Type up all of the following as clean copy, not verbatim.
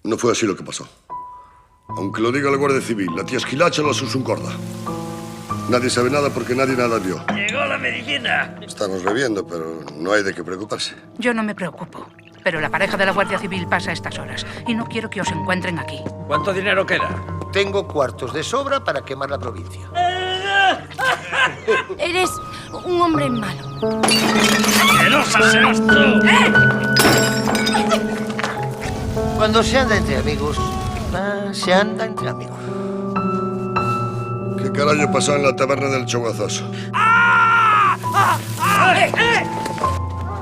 No fue así lo que pasó. Aunque lo diga la Guardia Civil, la tía Esquilache la susuncorda. Nadie sabe nada porque nadie nada vio. ¡Llegó la medicina! Estamos bebiendo, pero no hay de qué preocuparse. Yo no me preocupo, pero la pareja de la Guardia Civil pasa a estas horas y no quiero que os encuentren aquí. ¿Cuánto dinero queda? Tengo cuartos de sobra para quemar la provincia. Eres un hombre malo. ¡Asquerosa serás tú! Cuando se anda entre amigos, se anda entre amigos. ¿Qué carajo pasó en la taberna del Chogazoso?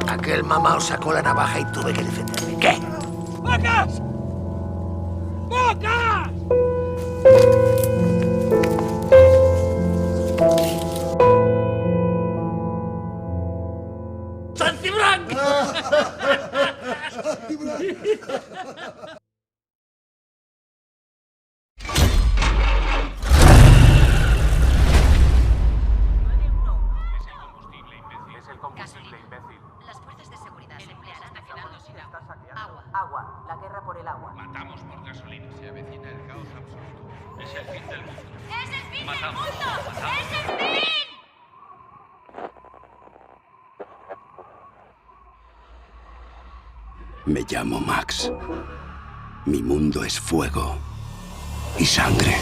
Aquel mamao sacó la navaja y tuve que defenderme. ¿Qué? ¡Vacas! ¡Vacas! ¡Santiblanc! Las fuerzas de seguridad emplearán Agua, la guerra por el agua. Matamos por gasolina. Se avecina el caos absoluto. Es el fin del mundo. ¡Es el fin Matamos. del mundo! ¡Es el fin! Me llamo Max. Mi mundo es fuego y sangre.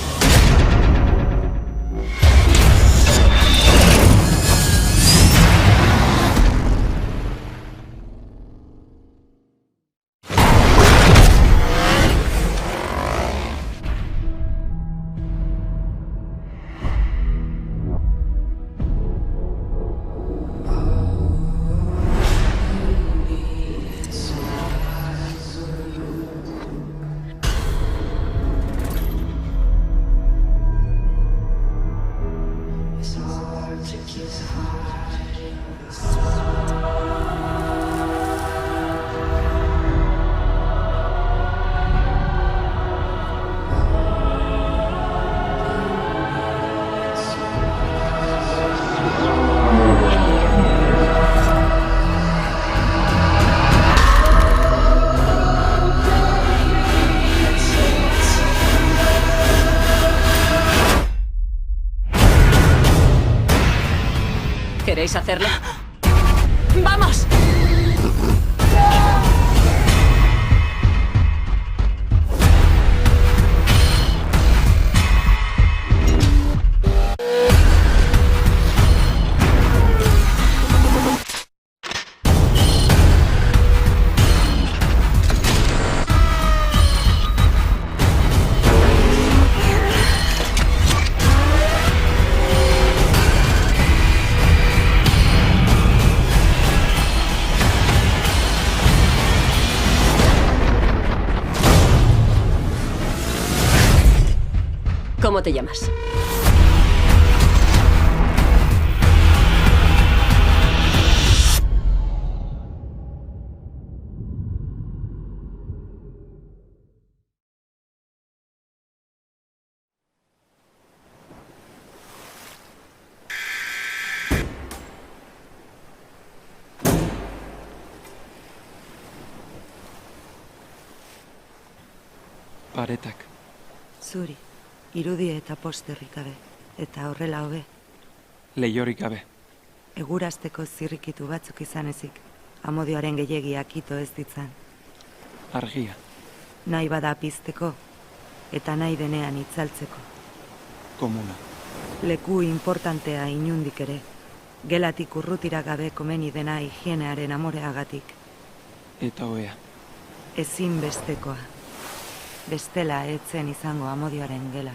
¿Queréis hacerlo? ¡Vamos! ¿Cómo te llamas? Paretak. Zuri, irudi eta posterrik gabe, eta horrela hobe. Leiorik gabe. Egurazteko zirrikitu batzuk izan ezik, amodioaren gehiagiak ito ez ditzan. Argia. Nahi bada pizteko, eta nahi denean itzaltzeko. Komuna. Leku importantea inundik ere, gelatik urrutira gabe komeni dena higienearen amoreagatik. Eta hoea. Ezin bestekoa. Bestela etzen izango amodioaren gela.